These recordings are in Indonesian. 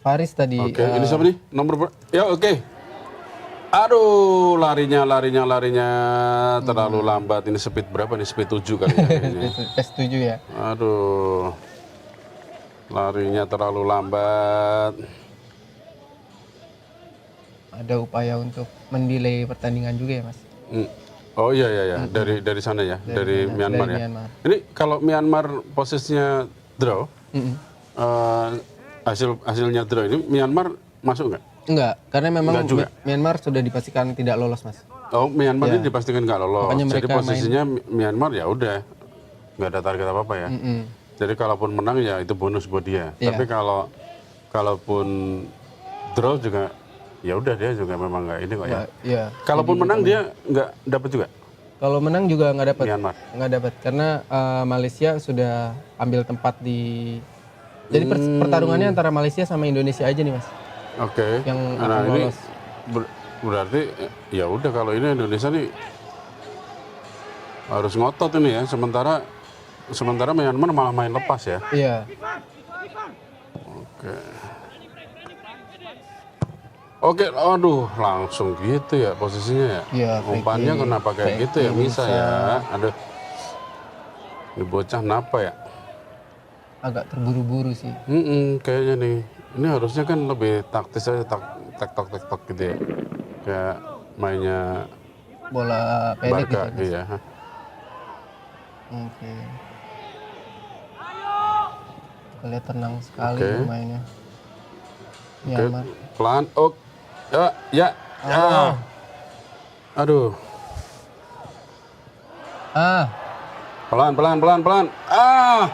Faris tadi. Oke, ini siapa nih? Nomor berapa? Ya, oke. Aduh, larinya terlalu lambat. Ini speed berapa nih? Speed 7 kali ya ini. Setuju ya. Aduh. Larinya terlalu lambat. Ada upaya untuk mendelay pertandingan juga ya, Mas. Oh iya iya ya, dari sana ya, dari Myanmar dari ya. Myanmar. Ini kalau Myanmar posisinya draw, hasilnya draw ini Myanmar masuk nggak? Enggak, karena memang Enggak juga? Myanmar sudah dipastikan tidak lolos, Mas. Oh, Myanmar ini dipastikan nggak lolos. Makanya Jadi mereka posisinya Myanmar ya udah nggak ada target apa-apa ya. Jadi kalaupun menang ya itu bonus buat dia. Iya. Tapi kalaupun draw juga ya udah dia juga memang nggak ini kok ya. Iya. Kalaupun menang dia nggak dapat juga Kalau menang juga nggak dapat. Myanmar. Nggak dapat karena Malaysia sudah ambil tempat di. Jadi pertarungannya antara Malaysia sama Indonesia aja nih, Mas. Oke. Yang Nah akan ini lolos. berarti ya udah kalau ini Indonesia nih harus ngotot ini ya. Sementara Myanmar malah main lepas ya. Iya. Oke, aduh langsung gitu ya posisinya ya. Iya, Umpannya kenapa kayak gitu ya bisa ya. Aduh. Ini bocah kenapa ya? Agak terburu-buru sih. Kayaknya nih. Ini harusnya kan lebih taktis aja, tek-tok gitu ya. Kayak mainnya Bola pendek Barca gitu. iya. Oke. Kita lihat tenang sekali mainnya. Myanmar. Pelan. Oh. Ya. Aduh. Pelan. Wah.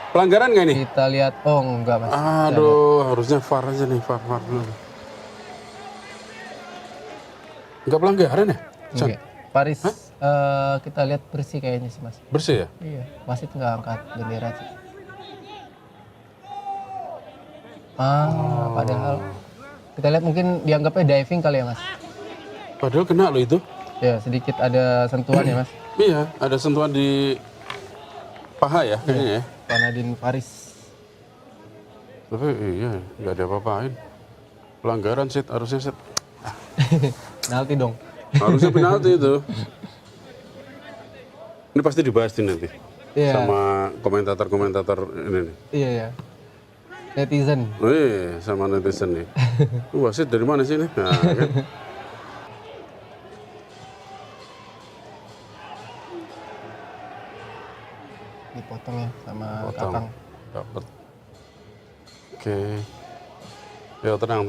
Pelanggaran nggak nih? Kita lihat, enggak, Mas. Aduh, harusnya VAR aja nih, VAR dulu. Enggak pelanggaran ya? Chan? Oke. Paris, kita lihat bersih kayaknya sih, Mas. Bersih ya? Iya, wasit nggak angkat bendera sih. Padahal kita lihat mungkin dianggapnya diving kali ya, Mas. Padahal kena loh itu. Ya, sedikit ada sentuhan ya, Mas. Iya, ada sentuhan di paha ya kayaknya ya. Panadin Faris. Tapi iya, nggak ada apa-apain. Pelanggaran harusnya set. Penalti dong. Harusnya penalti itu. Ini pasti dibahas nih nanti. Iya. Sama komentator ini nih. Iya ya. Netizen. Sama netizen nih. Wasit dari mana sih ini? Nah, kan. Dipotong ya sama Potong. Kakang. Dapat. Oke. Yo tenang.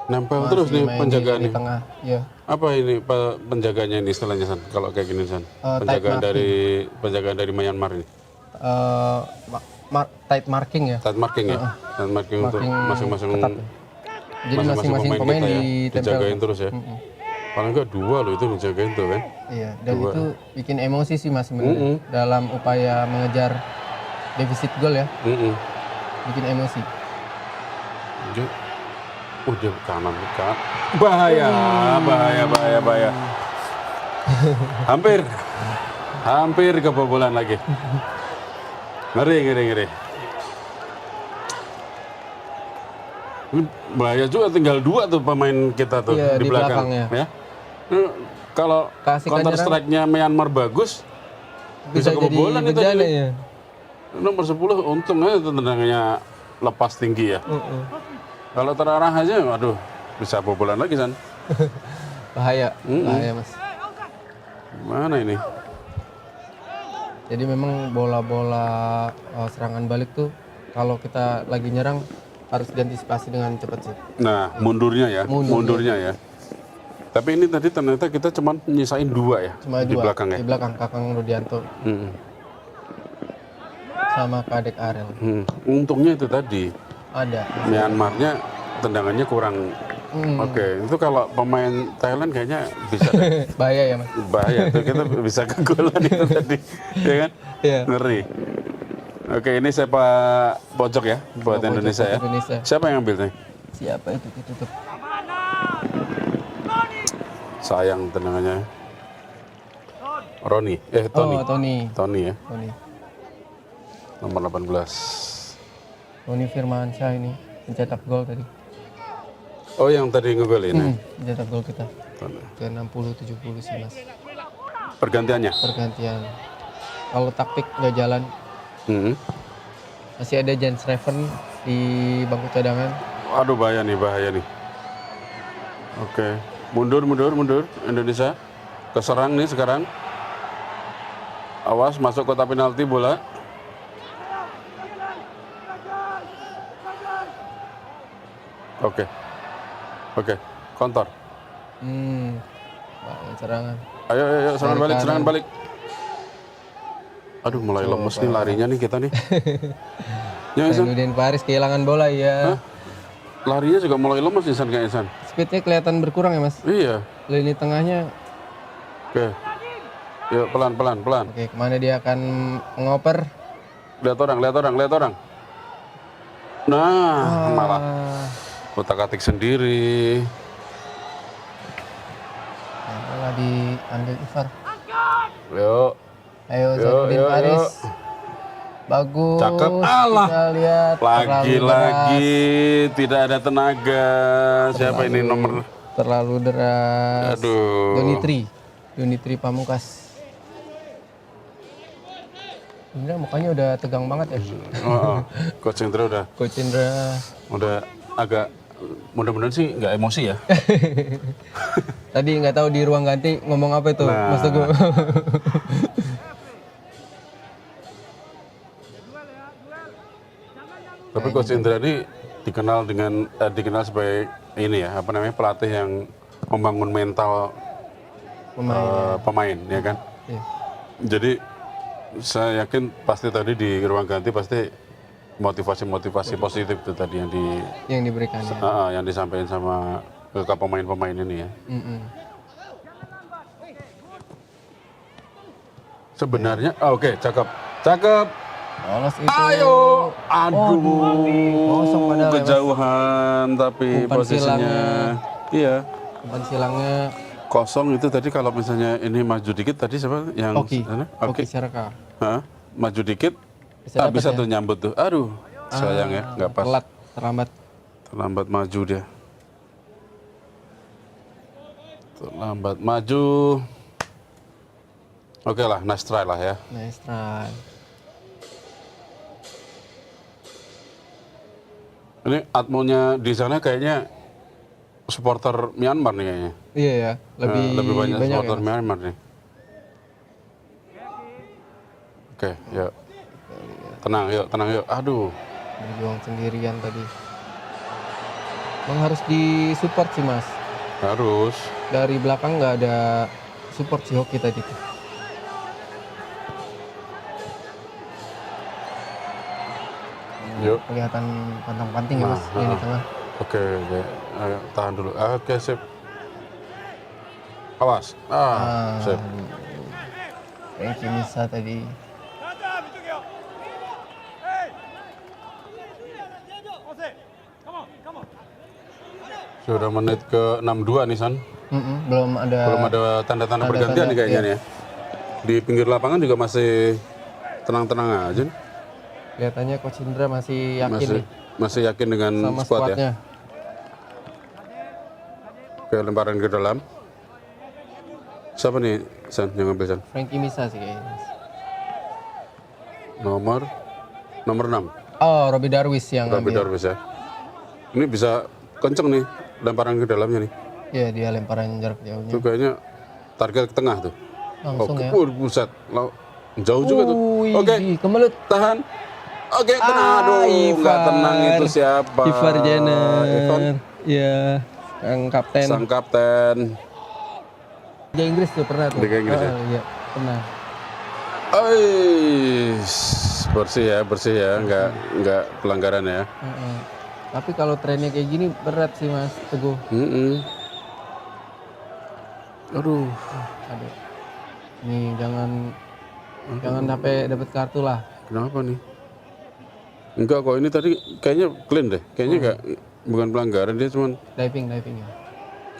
Nempel Masih terus nih main penjagaan di nih. tengah. Iya. Apa ini penjaganya ini istilahnya San? Kalau kayak gini San. Penjagaan dari Myanmar ini. Tight marking ya. Tight marking ya. Tight marking untuk masing-masing ketat. Jadi masing-masing pemain kita ya. ditempel. Dijagain terus ya. Paling enggak 2 loh itu dijagain tuh kan. Iya, dan itu bikin emosi sih Mas sebenarnya dalam upaya mengejar defisit gol ya. Bikin emosi. Dia kanan. Bahaya. Hampir kebobolan lagi. Ngeri. Ini bahaya juga, tinggal 2 tuh pemain kita tuh Iya, di belakang ya. Kalau counter strike-nya Myanmar bagus bisa kebobolan itu. Ya. Nomor 10 untung aja tendangannya lepas tinggi ya. Kalau terarah aja, waduh, bisa bobolan lagi San. Bahaya Mas. Mana ini? Jadi memang bola-bola serangan balik tuh kalau kita lagi nyerang harus diantisipasi dengan cepat sih. Nah, mundurnya ya. Tapi ini tadi ternyata kita cuma nyisain 2 ya. Cuma di 2 belakang ya. Di belakang Kakang Rudianto. Sama Kadek Arel. Untungnya itu tadi. Ada. Myanmarnya tendangannya kurang. Oke, itu kalau pemain Thailand kayaknya bisa. Bahaya ya Mas. Bahaya tuh, kita bisa kegolan itu tadi, ya kan? Iya. Ngeri. Oke, ini sepak pojok ya buat Indonesia ya. Siapa yang ambil nih? Siapa itu ditutup? Sayang tendangannya. Tony. Oh, Tony. Tony ya. Tony. Nomor 18. Roni Firmansyah ini mencetak gol tadi. Oh, yang tadi ngegolin ya? Mencetak gol kita. Ke 60-70 sih Mas. Pergantiannya? Pergantian. Kalau taktik nggak jalan, masih ada Jan Schreven di bangku cadangan. Aduh, bahaya nih. Oke. Mundur Indonesia. Keserang nih sekarang. Awas, masuk kotak penalti bola. Oke. Kontor. Serangan. Ayo, serangan balik. Aduh, mulai lemes nih larinya nih kita nih. Ya, San. Zainuddin Faris kehilangan bola ya. Larinya juga mulai lemes nih, San, kayaknya, San. Speednya kelihatan berkurang ya Mas. Iya. Lini tengahnya. Oke. Yuk, pelan. Oke, kemana dia akan ngoper? Lihat orang. Nah, malah kotak-atik sendiri. Bola diambil Ivar. Yuk. Ayo Zainuddin Faris. Bagus. Cakep. Alah. Kita lihat Lagi tidak ada tenaga. Siapa ini nomor? terlalu deras. Aduh. Donitri Pamungkas. Ini mukanya udah tegang banget ya. Coach Indra Coach Indra udah agak, mudah-mudahan sih nggak emosi ya. tadi nggak tahu di ruang ganti ngomong apa itu, Mas Teguh. Tapi Coach Indra ini dikenal sebagai ini ya, apa namanya, pelatih yang membangun mental pemain ya kan. Iya. Jadi saya yakin pasti tadi di ruang ganti pasti motivasi positif itu tadi yang diberikan ya. yang disampaikan sama ke pemain-pemain ini ya. Sebenarnya oke, cakep. Lolos itu. Ayo, aduh, kosong padahal ya, kejauhan tapi Umpan posisinya, iya. Umpan silangnya Kosong itu tadi kalau misalnya ini maju dikit tadi siapa yang Oki Syarka. Maju dikit bisa tuh nyambut tuh. Aduh, sayang ya, nggak pas. Terlambat maju dia. Terlambat maju. Oke lah, nice try lah ya. Nice try. Ini atmonya di sana kayaknya supporter Myanmar nih kayaknya. Iya ya, lebih banyak supporter ya, Myanmar nih. Oke, yuk. Tenang yuk. Aduh. Berjuang sendirian tadi. Emang harus disupport sih Mas. Harus. Dari belakang nggak ada support si Hoki tadi tuh. Yuk. Kelihatan pantang-panting ya Mas di tengah. Oke. Ayo, tahan dulu. Oke, sip. Awas. Sip. Franky Misa tadi. Sudah menit ke 62 nih, San. Belum ada tanda-tanda pergantian nih kayaknya nih ya. Di pinggir lapangan juga masih tenang-tenang aja nih. Kelihatannya Coach Indra masih yakin nih. Masih yakin dengan sama squad squadnya. Ya. Oke, lemparan ke dalam. Siapa nih, San, yang ngambil, San? Franky Misa sih kayaknya. Nomor 6. Oh, Robby Darwis yang Robby ngambil. Darwis ya. Ini bisa kenceng nih lemparan ke dalamnya nih. Iya, dia lemparan jarak jauhnya. Itu kayaknya target ke tengah tuh. Langsung ya. Buset. Jauh juga tuh. Oke. Kemelut. Tahan. Oke, tenang. Aduh, nggak tenang itu siapa? Ivar Jenner. Iya, sang kapten. Liga Inggris tuh pernah tuh. Liga Inggris ya? Iya, pernah. Bersih ya, nggak pelanggaran ya. Tapi kalau trennya kayak gini berat sih Mas Teguh. Aduh. Nih jangan sampai dapat kartu lah. Kenapa nih? Enggak kok, ini tadi kayaknya clean deh. Kayaknya bukan pelanggaran, dia cuman diving ya.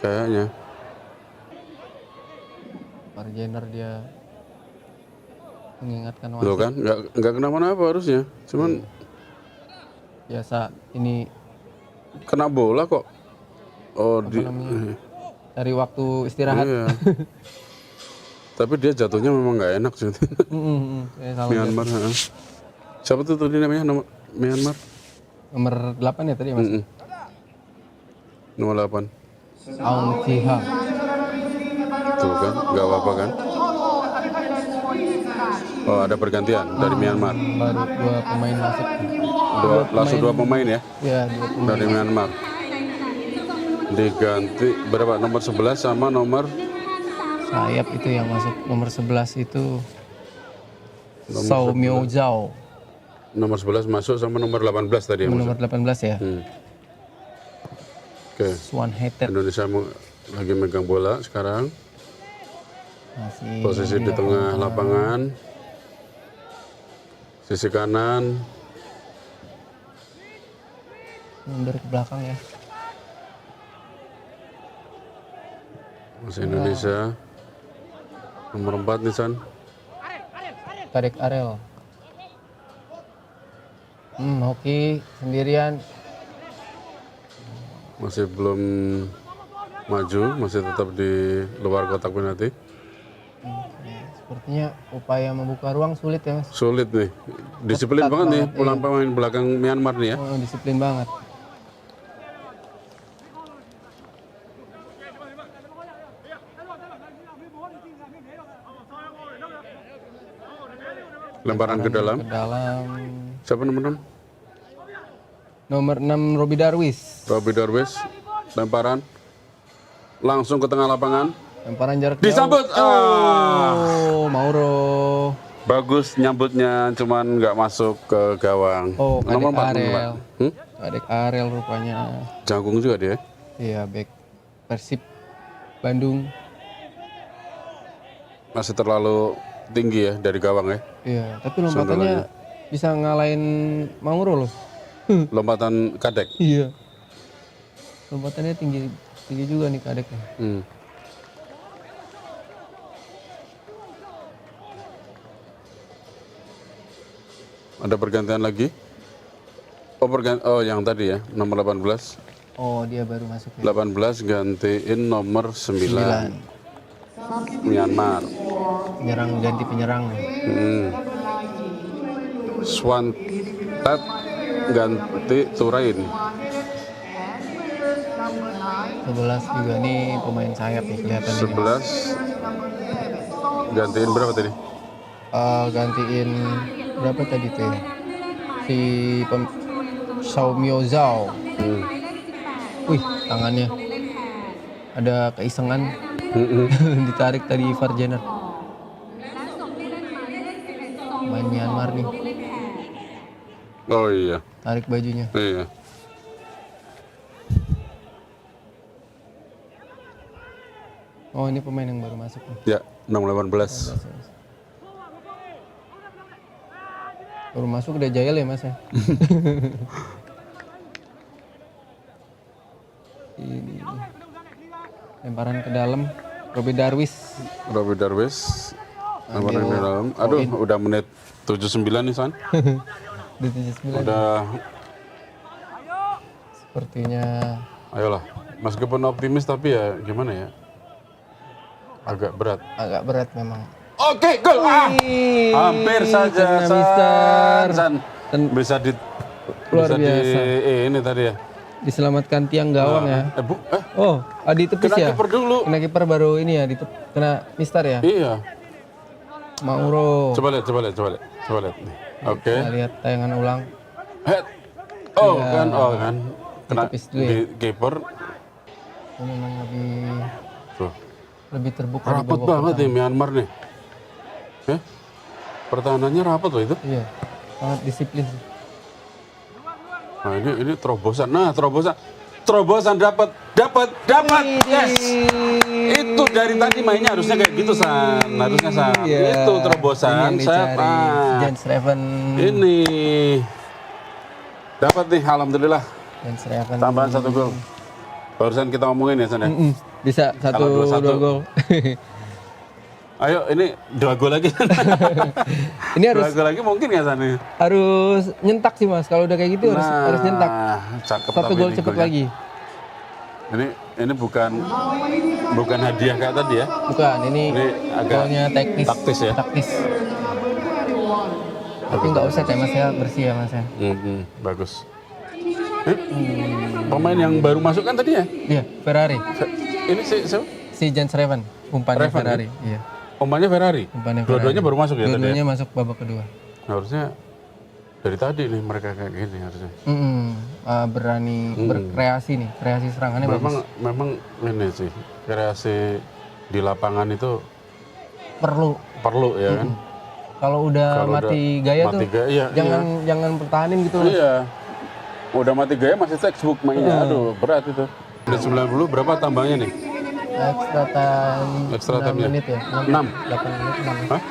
Kayaknya. Ivar Jenner dia. mengingatkan Loh wasit. kan, nggak kenapa-napa harusnya. Cuman Biasa ini kena bola kok. Oh, cari waktu istirahat. iya. Tapi dia jatuhnya memang nggak enak sih. Saya salah Myanmar. Heeh. Siapa tuh tadi namanya Myanmar? nomor 8 ya tadi Mas. Nomor 8. Aung Ji Ha. Tuh kan, nggak apa-apa kan? Oh, ada pergantian dari Myanmar. Baru 2 pemain masuk. Langsung 2 pemain ya Ya, 2 pemain. dari Myanmar. Diganti berapa? Nomor 11 sama nomor Sayap itu yang masuk nomor 11 itu Sao Myo Zhao. nomor 11 masuk sama nomor 18 tadi yang masuk. Nomor 18 ya. Oke. Swan Hated Indonesia lagi megang bola sekarang. masih Posisi di tengah lapangan. Sisi kanan. mundur ke belakang ya. Masih Indonesia. Nomor 4 nih San. Tarik Arel. Hoki sendirian. Masih belum maju, masih tetap di luar kotak penalti. Sepertinya upaya membuka ruang sulit ya Mas. Sulit nih. Disiplin banget nih pemain belakang Myanmar nih ya. Oh, disiplin banget. Lemparan ke dalam. Ke dalam. Siapa nomor 6? Nomor 6 Robi Darwis. Robi Darwis. Lemparan. Langsung ke tengah lapangan. Lemparan jarak Disambut. jauh. Oh, Mauro. Bagus nyambutnya, cuman nggak masuk ke gawang. Oh, nomor Kadek 4. Arel. Kadek Arel rupanya. Jangkung juga dia. Iya, back Persib Bandung. Masih terlalu tinggi ya dari gawang ya. Iya, tapi lompatannya bisa ngalahin Mauro loh. Lompatan Kadek. Iya. Lompatannya tinggi juga nih Kadeknya. Ada pergantian lagi. Oh, yang tadi ya, nomor 18. Oh, dia baru masuk ya. 18 gantiin nomor 9. Myanmar. Penyerang ganti penyerang. Swan Tat ganti Turain. 11 juga nih pemain sayap nih kelihatan ini. 11 gantiin berapa tadi? Gantiin berapa tadi tuh ya? Si Sao Myo Zhao. Wih, tangannya ada keisengan. Ditarik tadi Farjaner. Main Myanmar nih. Oh iya. Tarik bajunya. Iya. Oh, ini pemain yang baru masuk nih. Ya, nomor 18. Baru masuk udah jahil ya Mas ya? Ini lemparan ke dalam Robi Darwis. Robi Darwis. Lemparan ke dalam. Aduh, udah menit 79 nih San. Udah 79. Udah. Sepertinya Ayolah. Meskipun optimis tapi ya gimana ya? Agak berat. agak berat memang. Oke, gol. Hampir saja kena Mister. San. Bisa di Luar bisa biasa. ini tadi ya. Diselamatkan tiang gawang ya. Oh, di tepis Kena ya? kiper dulu. Kena kiper baru ini ya, kena Mister ya? Iya. Mauro. Coba lihat nih. Oke. Kita lihat tayangan ulang. Head. Oh kan. Kena Ditepis dulu ya. di kiper. Ini memang Tuh. lebih terbuka di Rapat babak banget nih Myanmar nih. Pertahanannya rapat loh itu. Iya, sangat disiplin. Nah ini terobosan. Nah terobosan dapat. Yes. Itu dari tadi mainnya harusnya kayak gitu San. Harusnya San. Iya, Itu terobosan. ini yang dicari. Jens Raven. Ini dapat nih. Alhamdulillah. Jens Raven. Tambahan 1 gol. Barusan kita ngomongin ya San ya. Bisa 1-2 gol. Ayo, ini 2 gol lagi. Ini harus 2 gol lagi mungkin nggak sana? harus nyentak sih Mas. Kalau udah kayak gitu harus nyentak. Cakep 1 gol ini cepet golnya. lagi. Ini bukan hadiah kayak tadi ya. Bukan, ini agak golnya teknis. taktis ya? Taktis. Tapi nggak usah ya Mas ya, bersih ya Mas ya. Bagus. Pemain yang baru masuk kan tadi ya? Iya, Ferrari. Ini siapa? Si Jens Reven, umpannya Reven, Ferrari. Iya. Umpannya Ferrari. Umpannya Dua-duanya baru masuk ya tadi ya? Dua-duanya masuk babak kedua. Harusnya dari tadi nih mereka kayak gini harusnya. Berani berkreasi nih, kreasi serangannya bagus. Memang ini sih, kreasi di lapangan itu perlu ya kan? Kalau udah mati gaya tuh, jangan pertahanin gitu. Iya. Udah mati gaya masih textbook mainnya. Aduh, berat itu. Di 90 berapa tambahnya nih? Extra time 6 menit ya? 6. 8 menit, 6. Hah?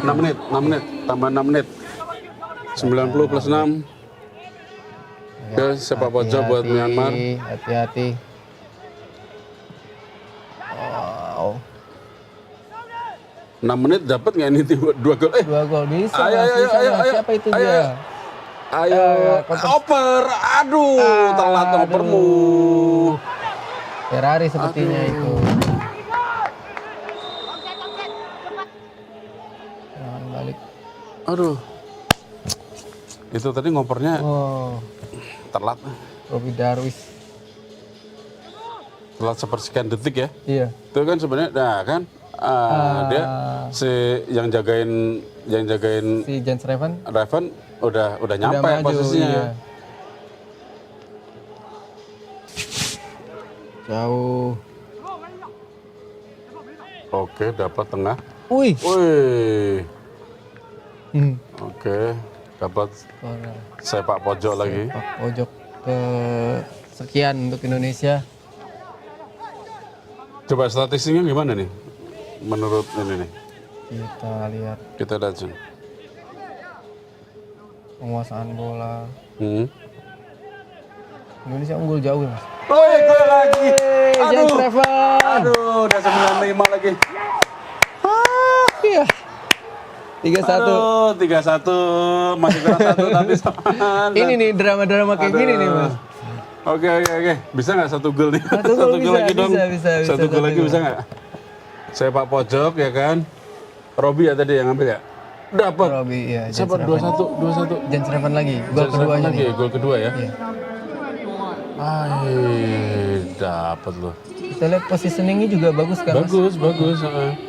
6 menit. 6 menit, tambah 6 menit. 90 plus 6. Oke, sepak pojok buat Myanmar. Hati-hati. Wow. 6 menit dapat nggak ini 2 gol? 2 gol bisa. Ayo. Siapa itu dia? Ayo, oper. Aduh, telat opermu. Ferrari sepertinya itu. Jangan balik. Aduh. Itu tadi ngopernya telat. Robi Darwis. Telat sepersekian detik ya. Iya. Itu kan sebenarnya, nah kan dia yang jagain si Jens Reven udah nyampe maju, posisinya. iya. Jauh. Oke, dapat tengah. Wih. Oke, dapat sepak pojok lagi. Sepak pojok ke sekian untuk Indonesia. Coba statistiknya gimana nih? Menurut ini nih. Kita lihat sih. Penguasaan bola. Indonesia unggul jauh ya Mas. Gol lagi. Jens Reven. Aduh, udah 95 lagi. Iya. 3-1. Aduh, 3-1. Masih kurang 1 tapi sama. Ini nih drama-drama kayak gini nih Mas. Oke. Bisa nggak 1 gol nih? 1 gol bisa, lagi dong. bisa. 1 gol lagi bisa nggak? Sepak pojok ya kan. Robi ya tadi yang ngambil ya? Dapat. Robi, iya. Siapa? 2-1. Jens Reven lagi. Gol keduanya nih. Gol kedua ya? Iya. Dapat loh. Kita lihat positioningnya juga bagus kan Mas? Bagus.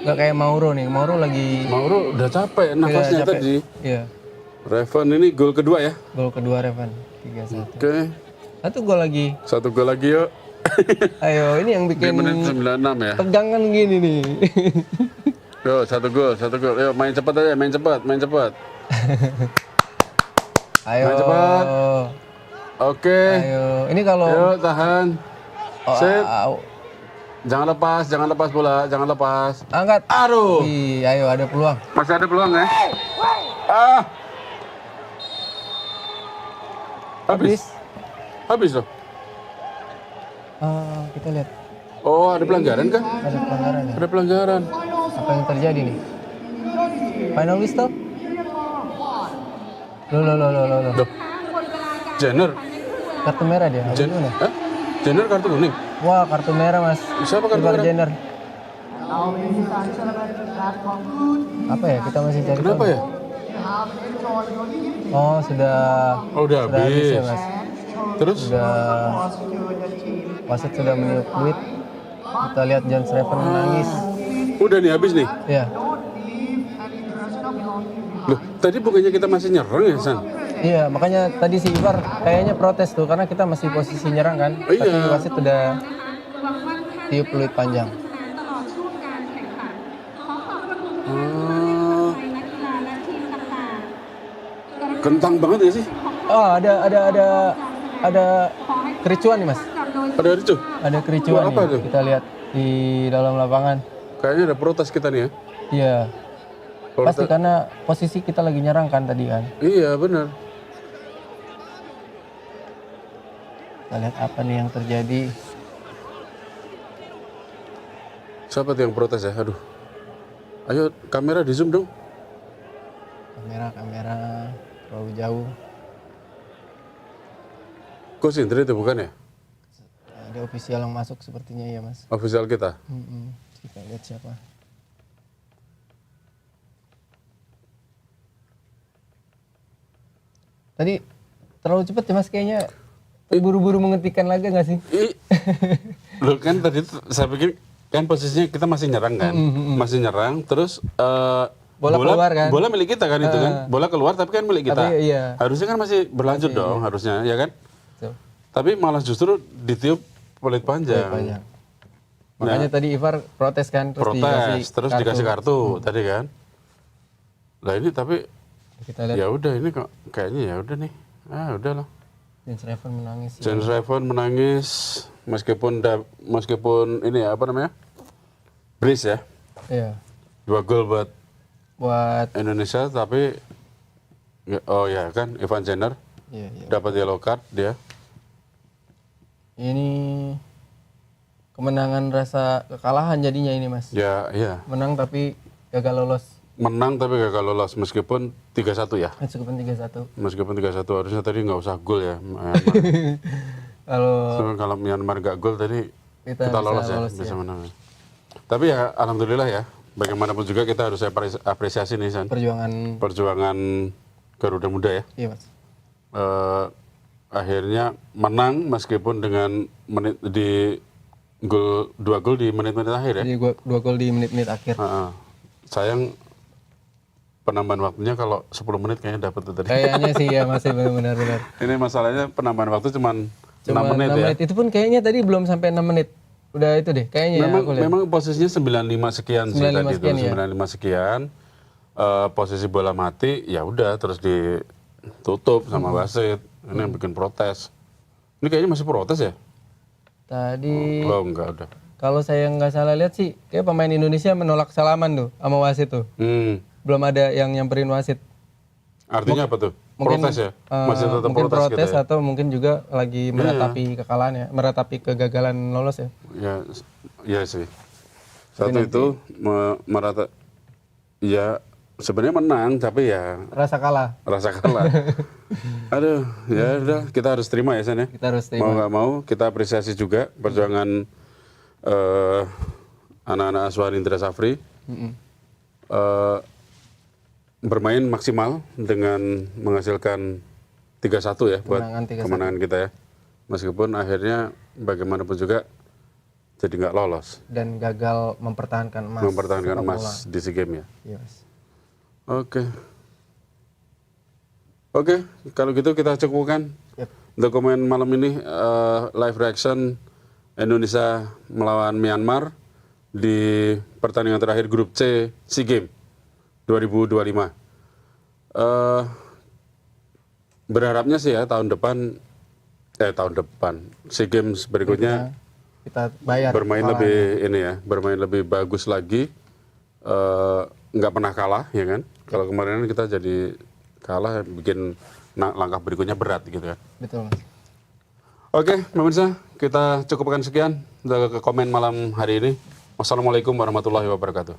Gak kayak Mauro nih. Mauro udah capek nafasnya tadi. Iya. Reven ini gol kedua ya? Gol kedua Reven. 3-1. Oke. 1 gol lagi. 1 gol lagi yuk. Ayo, ini yang bikin Di menit 96 ya? tegangan gini nih. Yo, 1 gol. Yuk, main cepat aja, main cepat. Ayo. Main cepat. Oke. Ayo, ini kalau Yuk, tahan. Sip. Au. Jangan lepas bola, jangan lepas. Angkat. Aduh. Ayo, ada peluang. Masih ada peluang ya? Habis loh. Kita lihat. Oh, ada pelanggaran kah? Ada pelanggaran ya? Ada pelanggaran. Apa yang terjadi nih? Final whistle? Loh. Jenner. Kartu merah dia. Jenner kartu kuning. Wah, kartu merah Mas. Siapa kartu merah? Jenner. Apa ya? Kita masih cari. Kenapa ya? Oh, udah habis ya Mas. Terus? Wasit sudah meniup duit. Kita lihat Jens Reven menangis. Udah nih habis nih. Iya. Loh, tadi bukannya kita masih nyerang ya, San? Iya, makanya tadi si Ivar kayaknya protes tuh karena kita masih posisi nyerang kan. Iya. Tapi wasit udah tiup peluit panjang. Kentang banget ya sih? Oh, ada kericuan nih Mas. Ada ricu? Ada kericuan apa nih. tuh? Kita lihat di dalam lapangan. Kayaknya ada protes kita nih ya? Iya. Pasti karena posisi kita lagi nyerang kan tadi kan. Iya benar. Kita lihat apa nih yang terjadi. Siapa tuh yang protes ya? Aduh. Ayo kamera di zoom dong. Kamera terlalu jauh. Coach Indri itu bukan ya? Ada official yang masuk sepertinya ya mas. Official kita. Kita lihat siapa. Tadi terlalu cepat ya mas kayaknya. Buru-buru menghentikan laga nggak sih? Loh kan tadi saya pikir kan posisinya kita masih nyerang kan, masih nyerang, terus Bola keluar kan? Bola milik kita kan itu kan, bola keluar tapi kan milik kita. Tapi, iya. Harusnya kan masih berlanjut dong, harusnya ya kan? Betul. Tapi malah justru ditiup peluit panjang. Panjang. Makanya tadi Ivar protes kan, terus dikasih kartu tadi kan. Lah ini tapi kita lihat ya udah ini kok kayaknya ya udah nih, udahlah. James Raven menangis. James Raven menangis meskipun ini ya apa namanya? Brace ya. Iya. 2 gol buat Indonesia tapi oh ya kan Evan Jenner dapat yellow card dia. Ini kemenangan rasa kekalahan jadinya ini mas. Ya iya. Menang tapi gagal lolos. Menang tapi gagal lolos meskipun 3-1 ya. Meskipun 3-1. Meskipun 3-1 harusnya tadi nggak usah gol ya. Kalau Myanmar nggak gol tadi kita lolos ya, bisa menang. Tapi ya alhamdulillah ya. Bagaimanapun juga kita harus apresiasi nih San. Perjuangan Garuda Muda ya. Iya mas. Akhirnya menang meskipun dengan di 2 gol di menit-menit akhir ya. Jadi 2 gol di menit-menit akhir. Sayang penambahan waktunya kalau 10 menit kayaknya dapat tuh tadi. Kayaknya sih ya masih benar. Ini masalahnya penambahan waktu cuma 6 menit 6 ya. menit. Itu pun kayaknya tadi belum sampai 6 menit. Udah itu deh kayaknya memang posisinya 95 sekian sih tadi itu. 95 sekian. Posisi bola mati ya udah terus ditutup sama wasit. Ini yang bikin protes. Ini kayaknya masih protes ya? Tadi enggak udah. Kalau saya nggak salah lihat sih, kayak pemain Indonesia menolak salaman tuh sama wasit tuh. Belum ada yang nyamperin wasit. Artinya apa tuh? Protes ya? Masih tetap mungkin protes gitu ya? Atau mungkin juga lagi meratapi kekalahan ya, meratapi kegagalan lolos ya. Ya sih. Satu itu ya sebenarnya menang tapi ya rasa kalah. Aduh, ya udah kita harus terima ya San ya. Kita harus terima. Mau nggak mau kita apresiasi juga perjuangan anak-anak asuhan Indra Safri. Bermain maksimal dengan menghasilkan 3-1 ya buat kemenangan kita ya. Meskipun akhirnya bagaimanapun juga jadi nggak lolos. Dan gagal mempertahankan emas. Mempertahankan emas di SEA Games ya. Yes. Oke, kalau gitu kita cukupkan dokumen malam ini live reaction Indonesia melawan Myanmar di pertandingan terakhir grup C SEA Games 2025. Berharapnya sih ya tahun depan SEA Games berikutnya kita bayar bermain lebih bagus lagi, nggak pernah kalah ya kan. Kalau kemarin kita jadi kalah bikin langkah berikutnya berat gitu kan. Betul mas. Oke, pemirsa, kita cukupkan sekian untuk komen malam hari ini. Wassalamualaikum warahmatullahi wabarakatuh.